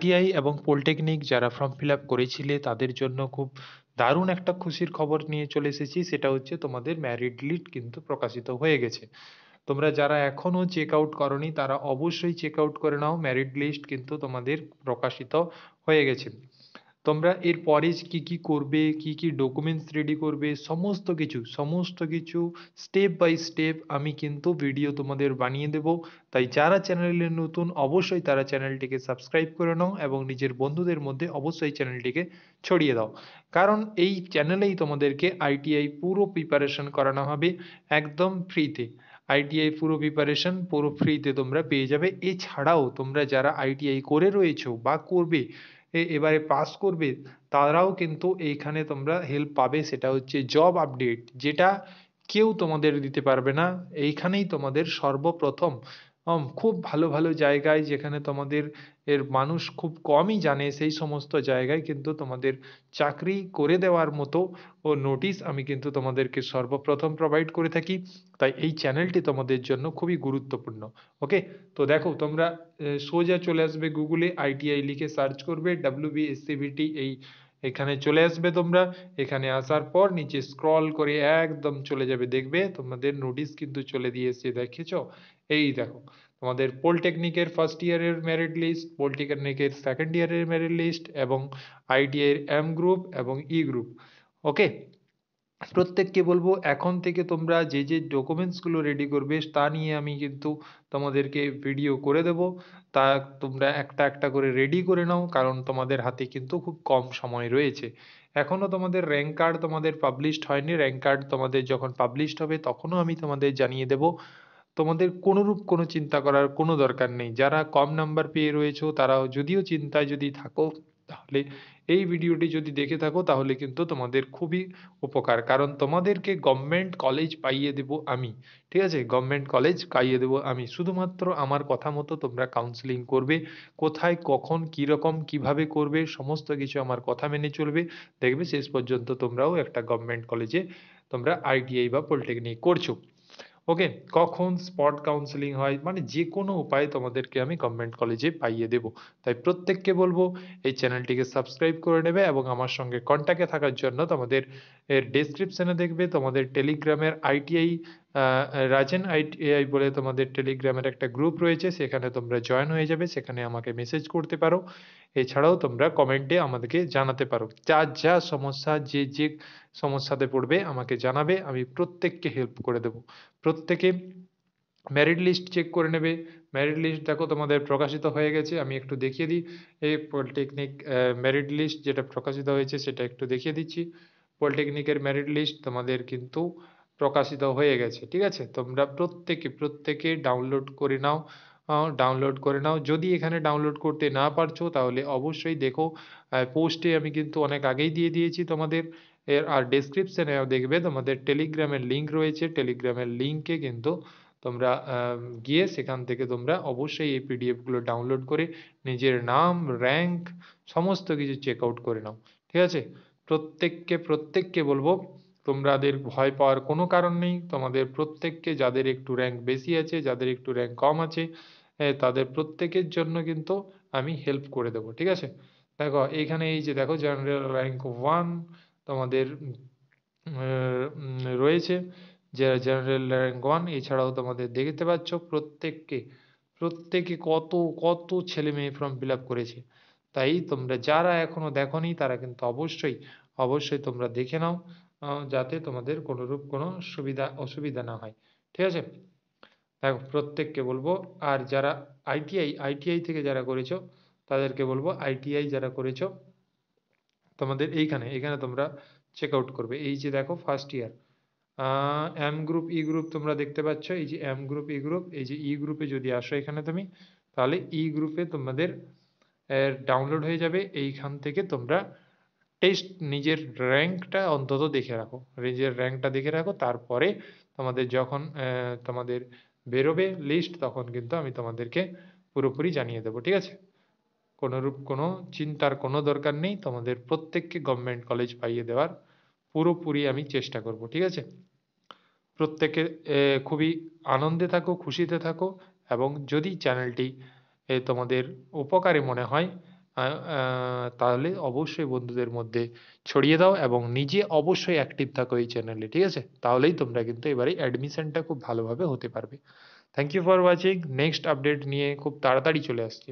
ITI এবং polytechnic যারা form fill up করেছিলে তাদের জন্য খুব দারুণ একটা খুশির খবর নিয়ে চলে এসেছি। সেটা হচ্ছে তোমাদের মেরিট লিস্ট কিন্তু প্রকাশিত হয়ে গেছে। তোমরা যারা এখনো চেক আউট করনি তারা অবশ্যই চেক আউট করে নাও। মেরিট লিস্ট কিন্তু তোমাদের প্রকাশিত হয়ে গেছে। তোমরা এরপরে কি কি করবে, কি কি ডকুমেন্টস রেডি করবে, সমস্ত কিছু স্টেপ বাই স্টেপ আমি কিন্তু ভিডিও তোমাদের বানিয়ে দেব। তাই যারা চ্যানেলে নতুন অবশ্যই তারা চ্যানেলটিকে সাবস্ক্রাইব করে নাও এবং নিজের বন্ধুদের মধ্যে অবশ্যই চ্যানেলটিকে ছড়িয়ে দাও। কারণ এই চ্যানেলেই তোমাদেরকে আইটিআই পুরো প্রিপারেশন করানো হবে একদম ফ্রিতে। আইটিআই পুরো প্রিপারেশন পুরো ফ্রিতে তোমরা পেয়ে যাবে। এছাড়াও তোমরা যারা আইটিআই করে রয়েছো বা করবে, এবারে পাস করবে, তারাও কিন্তু এইখানে তোমরা হেল্প পাবে। সেটা হচ্ছে জব আপডেট, যেটা কেউ তোমাদের দিতে পারবে না। এইখানেই তোমাদের সর্বপ্রথম খুব ভালো ভালো জায়গায়, যেখানে তোমাদের মানুষ খুব কমই জানে, সেই সমস্ত জায়গায় কিন্তু তোমাদের চাকরি করে দেওয়ার মতো নোটিশ আমি কিন্তু তোমাদেরকে সর্বপ্রথম প্রোভাইড করে থাকি। তাই এই চ্যানেলটি তোমাদের জন্য খুবই গুরুত্বপূর্ণ। ওকে, তো দেখো তোমরা সোজা চলে আসবে গুগলে, আইটিআই লিখে সার্চ করবে, WBSCVT, এখানে চলে আসবে তোমরা। এখানে আসার পর নিচে স্ক্রল করে একদম চলে যাবে, দেখবে তোমাদের নোটিশ কিন্তু চলে দিয়েছে, দেখেছো? এই দেখো তোমাদের পলিটেকনিকের ফার্স্ট ইয়ারের মেরিট লিস্ট, পলিটেকনিকের সেকেন্ড ইয়ারের মেরিট লিস্ট এবং আইটিআই এর এম গ্রুপ এবং ই গ্রুপ। ওকে, প্রত্যেককে বলবো এখন থেকে তোমরা যে যে ডকুমেন্টসগুলো রেডি করবে তা নিয়ে আমি কিন্তু তোমাদেরকে ভিডিও করে দেব। তা তোমরা একটা একটা করে রেডি করে নাও, কারণ তোমাদের হাতে কিন্তু খুব কম সময় রয়েছে। এখনো তোমাদের র্যাঙ্ক কার্ড তোমাদের পাবলিশড হয়নি। র্যাঙ্ক কার্ড তোমাদের যখন পাবলিশড হবে তখনও আমি তোমাদের জানিয়ে দেব। তোমাদের কোনোরূপ কোনো চিন্তা করার কোনো দরকার নেই। যারা কম নাম্বার পেয়ে রয়েছো তারাও যদিও চিন্তায় যদি থাকো, তাহলে এই ভিডিওটি যদি দেখে থাকো তাহলে কিন্তু তোমাদের খুবই উপকার, কারণ তোমাদেরকে গভর্নমেন্ট কলেজ পাইয়ে দেব আমি। ঠিক আছে, গভর্নমেন্ট কলেজ পাইয়ে দেব আমি, শুধুমাত্র আমার কথা মতো তোমরা কাউন্সেলিং করবে। কোথায় কখন কীরকম কিভাবে করবে সমস্ত কিছু আমার কথা মেনে চলবে, দেখবে শেষ পর্যন্ত তোমরাও একটা গভর্নমেন্ট কলেজে তোমরা আইটিআই বা পলিটেকনিক করছো। ওকে, কখন স্পট কাউন্সেলিং হয়, মানে যে কোনো উপায়ে তোমাদেরকে আমি গভর্নমেন্ট কলেজে পাইয়ে দেব। তাই প্রত্যেককে বলবো এই চ্যানেলটিকে সাবস্ক্রাইব করে নেবে এবং আমার সঙ্গে কন্ট্যাক্টে থাকার জন্য তোমাদের ডেসক্রিপশনে দেখবে তোমাদের টেলিগ্রামের আইটিআই রাজেন আইটিআই বলে তোমাদের টেলিগ্রামের একটা গ্রুপ রয়েছে, সেখানে তোমরা জয়েন হয়ে যাবে, সেখানে আমাকে মেসেজ করতে পারো। এছাড়াও তোমরা কমেন্টে আমাদেরকে জানাতে পারো যা যা সমস্যা, যে যে সমস্যাতে পড়বে আমাকে জানাবে, আমি প্রত্যেককে হেল্প করে দেবো। প্রত্যেকে মেরিট লিস্ট চেক করে নেবে। মেরিট লিস্ট দেখো তোমাদের প্রকাশিত হয়ে গেছে, আমি একটু দেখিয়ে দিই। এই পলিটেকনিক মেরিট লিস্ট যেটা প্রকাশিত হয়েছে সেটা একটু দেখিয়ে দিচ্ছি। পলিটেকনিকের মেরিট লিস্ট তোমাদের কিন্তু প্রকাশিত হয়ে গেছে। ঠিক আছে, তোমরা প্রত্যেকে ডাউনলোড করে নাও। ডাউনলোড করে নাও, যদি এখানে ডাউনলোড করতে না পারছো তাহলে অবশ্যই দেখো, পোস্টে আমি কিন্তু অনেক আগেই দিয়ে দিয়েছি তোমাদের। আর ডেসক্রিপশনেও দেখবে তোমাদের টেলিগ্রামের লিঙ্ক রয়েছে, টেলিগ্রামের লিঙ্কে কিন্তু তোমরা গিয়ে সেখান থেকে তোমরা অবশ্যই এই পিডিএফগুলো ডাউনলোড করে নিজের নাম, র্যাঙ্ক সমস্ত কিছু চেক আউট করে নাও। ঠিক আছে, প্রত্যেককে বলবো তোমাদের ভয় পাওয়ার কোনো কারণ নেই। তোমাদের প্রত্যেককে, যাদের একটু র্যাঙ্ক বেশি আছে, যাদের একটু র্যাঙ্ক কম আছে, তাদের প্রত্যেকের জন্য কিন্তু আমি হেল্প করে দেবো। ঠিক আছে, দেখো এইখানে এই যে দেখো জেনারেল র্যাঙ্ক 1 তোমাদের রয়েছে, যে জেনারেল র্যাঙ্ক 1। এছাড়াও তোমাদের দেখতে পাচ্ছ প্রত্যেকে কত কত ছেলে মেয়ে ফর্ম ফিল আপ করেছে। তাই তোমরা যারা এখনো দেখোনি তারা কিন্তু অবশ্যই তোমরা দেখে নাও, যাতে তোমাদের কোনোরূপ কোনো অসুবিধা না হয়। ঠিক আছে, দেখো প্রত্যেককে বলবো। আর যারা আইটিআই থেকে যারা করেছো তাদেরকে বলবো, আইটিআই যারা করেছো তোমাদের এইখানে তোমরা চেক আউট করবে। এই যে দেখো first year M group E group তোমরা দেখতে পাচ্ছ, এই যে এম গ্রুপ ই গ্রুপ, এই যে ই গ্রুপে যদি আসো এখানে তুমি, তাহলে ই গ্রুপে তোমাদের ডাউনলোড হয়ে যাবে। এইখান থেকে তোমরা টেস্ট নিজের র্যাঙ্কটা অন্তত দেখে রাখো, নিজের র্যাঙ্কটা দেখে রাখো, তারপরে তোমাদের যখন তোমাদের বেরোবে লিস্ট তখন কিন্তু আমি তোমাদেরকে পুরোপুরি জানিয়ে দেবো। ঠিক আছে, কোনোরূপ কোনো চিন্তার কোনো দরকার নেই, তোমাদের প্রত্যেককে গভর্নমেন্ট কলেজ পাইয়ে দেওয়ার পুরোপুরি আমি চেষ্টা করব। ঠিক আছে, প্রত্যেকে খুবই আনন্দে থাকো, খুশিতে থাকো, এবং যদি চ্যানেলটি তোমাদের উপকারী মনে হয় তাহলে অবশ্যই বন্ধুদের মধ্যে ছড়িয়ে দাও এবং নিজে অবশ্যই অ্যাক্টিভ থাকো এই চ্যানেলে, ঠিক আছে? তাহলেই তোমরা কিন্তু এবারে অ্যাডমিশনটা খুব ভালোভাবে হতে পারবে। Thank you for watching. Next update নিয়ে খুব তাড়াতাড়ি চলে আসছি।